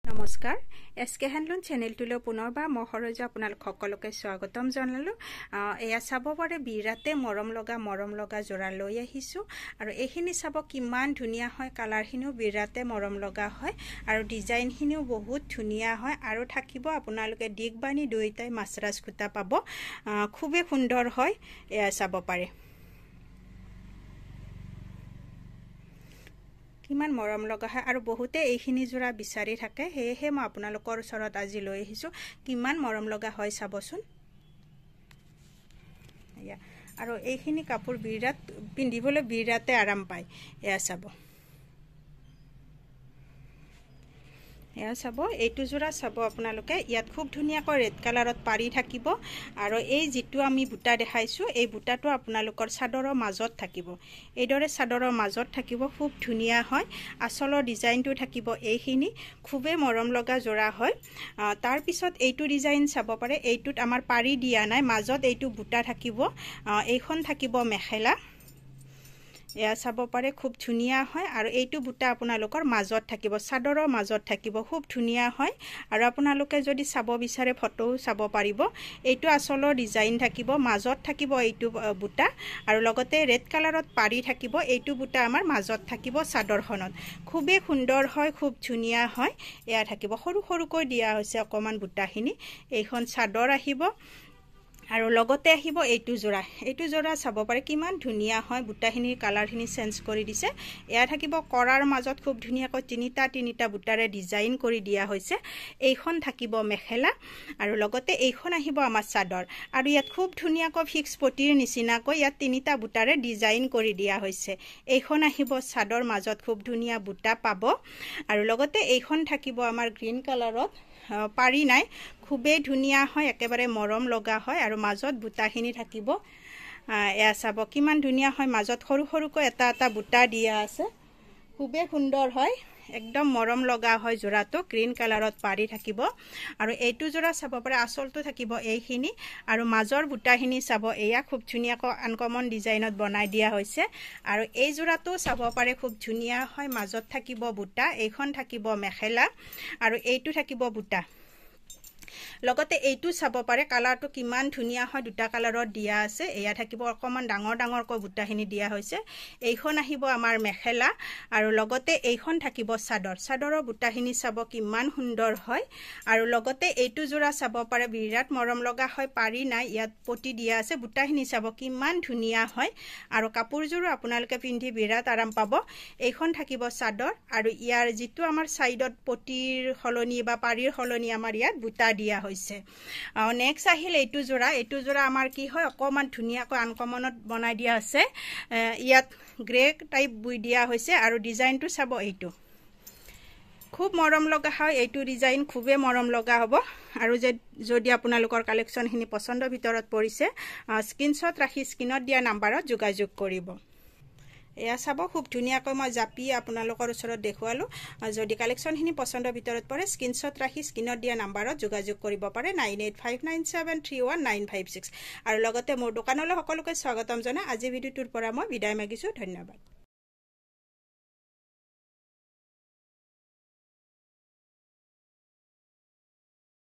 নমস্কাৰ SK handloom চেনেলটোলৈ পুনৰবাৰ মই সৰজা আপোনালোক সকলোকে স্বাগতম জনালো এয়া চাব পাৰে বিৰাতে মৰম লগা জোৰা লৈ আহিছো আৰু এইখিনি চাব কিমান ধুনীয়া হয় কালাৰখিনিও বিৰাতে মৰম লগা হয় আৰু ডিজাইনখিনিও বহুত ধুনীয়া হয় আৰু থাকিব আপোনালোকে দিগবানি দুইটাই মাছৰাজ খুটা পাব খুবেই সুন্দৰ হয় এয়া চাব পাৰে কিমান মৰম লগা হয় আৰু বহুতে এইখিনি জোৰা বিচাৰি থাকে হেহে মই আপোনালোকৰ ওচৰত আজি লৈ আহিছো কিমান মৰম লগা হয় চাবচোন আৰু এইখিনি কাপোৰ বিৰাট পিন্ধিবলৈ বিৰাতে আৰাম পায় এয়া চাব এয়া চাব এইটো জোৰা চাব আপোনালোকে ইয়াত খুব ধুনীয়াকৈ ৰেড কালাৰত পাৰি থাকিব আৰু এই যেটো আমি বুটা দেখাইছো এই বুটাটো আপোনালোকৰ চাদৰৰ মাজত থাকিব এইদৰে চাদৰৰ মাজত থাকিব খুব ধুনীয়া হয় আসলৰ ডিজাইনটো থাকিব এইখিনি খুবেই মৰম লগা জোৰা হয় তাৰ পিছত এইটো ডিজাইন চাব পাৰে এইটোত আমাৰ পাৰি দিয়া নাই মাজত এইটো বুটা থাকিব এইখন থাকিব মেখেলা এয়া চাব পাৰে খুব ধুনীয়া হয় আৰু এইটো বুটা আপোনালোকৰ মাজত থাকিব চাদৰৰ মাজত থাকিব খুব ধুনীয়া হয় আৰু আপোনালোকে যদি চাব বিচাৰে ফটো চাব পাৰিব এইটো আসলৰ ডিজাইন থাকিব মাজত থাকিব এইটো বুটা আৰু লগতে ৰেড কালাৰত পাৰি থাকিব এইটো বুটা আমাৰ মাজত থাকিব চাদৰখনত খুবেই সুন্দৰ হয় খুব ধুনীয়া হয় এয়া থাকিব সৰু সৰুকৈ দিয়া হৈছে অকমান বুটাখিনি এইখন চাদৰ আহিব আৰু লগতে আহিব এইটো জোৰা চাব পাৰে কিমান ধুনীয়া হয় বুটাখিনিৰ কালাৰখিনি চেঞ্জ কৰি দিছে এয়া থাকিব কৰাৰ মাজত খুব ধুনীয়াকৈ তিনিটা বুটাৰে ডিজাইন কৰি দিয়া হৈছে এইখন থাকিব মেখেলা আৰু লগতে এইখন আহিব আমাৰ চাদৰ আৰু ইয়াত খুব ধুনীয়াকৈ ফিক্স পটিৰ নিচিনাকৈ ইয়াত তিনিটা বুটাৰে ডিজাইন কৰি দিয়া হৈছে এইখন আহিব চাদৰ মাজত খুব ধুনীয়া বুটা পাব আৰু লগতে এইখন থাকিব আমাৰ গ্ৰীন কালাৰত পাৰি নাই খুবেই ধুনীয়া হয় একেবাৰে মৰম লগা হয় আৰু মাজত বুটাখিনি থাকিব এয়া চাব কিমান ধুনীয়া হয় মাজত সৰু সৰুকৈ এটা বুটা দিয়া আছে খুবেই সুন্দৰ হয় একদম মৰম লগা হয় জোৰাটো গ্ৰীন কালাৰত পাৰি থাকিব আৰু এইটো জোৰা চাব পাৰে আসলটো থাকিব এইখিনি আৰু মাজৰ বুটাখিনি চাব এয়া খুব ধুনীয়াকৈ আনকমন ডিজাইনত বনাই দিয়া হৈছে আৰু এই জোৰাটো চাব পাৰে খুব ধুনীয়া হয় মাজত থাকিব বুটা এইখন থাকিব মেখেলা আৰু এইটো থাকিব বুটা লগতে এইটো চাব পাৰে কালাৰটো কিমান ধুনীয়া হয় দুটা কালাৰত দিয়া আছে এয়া থাকিব অকমান ডাঙৰকৈ বুটাখিনি দিয়া হৈছে এইখন আহিব আমাৰ মেখেলা আৰু লগতে এইখন থাকিব চাদৰৰ বুটাখিনি চাব কিমান সুন্দৰ হয় আৰু লগতে এইটো জোৰা চাব পাৰে বিৰাট মৰম লগা হয় পাৰি নাই ইয়াত পটি দিয়া আছে বুটাখিনি চাব কিমান ধুনীয়া হয় আৰু কাপোৰযোৰো আপোনালোকে পিন্ধি বিৰাট আৰাম পাব এইখন থাকিব চাদৰ আৰু ইয়াৰ যেটো আমাৰ সাইডত পটিৰ হলনি বা পাৰিৰ হলনি আমাৰ ইয়াত বুটা দিয়া হৈছে নেক্সট আহিল এইটো জোৰা আমাৰ কি হয় অকমান ধুনীয়াকৈ আনকমনত বনাই দিয়া আছে ইয়াত গ্ৰে টাইপ বুই দিয়া হৈছে আৰু ডিজাইনটো চাব এইটো খুব মৰম লগা হয় এইটো ডিজাইন খুবেই মৰম লগা হ'ব আৰু যদি আপোনালোকৰ কালেকচনখিনি পছন্দৰ ভিতৰত পৰিছে স্ক্ৰিনশ্বট ৰাখি স্ক্ৰিনত দিয়া নম্বৰত যোগাযোগ কৰিব এয়া চাব খুব ধুনীয়াকৈ মই জাপি আপোনালোকৰ ওচৰত দেখুৱালো যদি কালেকচনখিনি পছন্দৰ ভিতৰত পৰে স্ক্ৰিনশ্বট ৰাখি স্ক্ৰিনত দিয়া নম্বৰত যোগাযোগ কৰিব পাৰে 9859731956 আৰু লগতে মোৰ দোকানলৈ সকলোকে স্বাগতম জনাই আজি ভিডিওটোৰ পৰা মই বিদায় মাগিছো ধন্যবাদ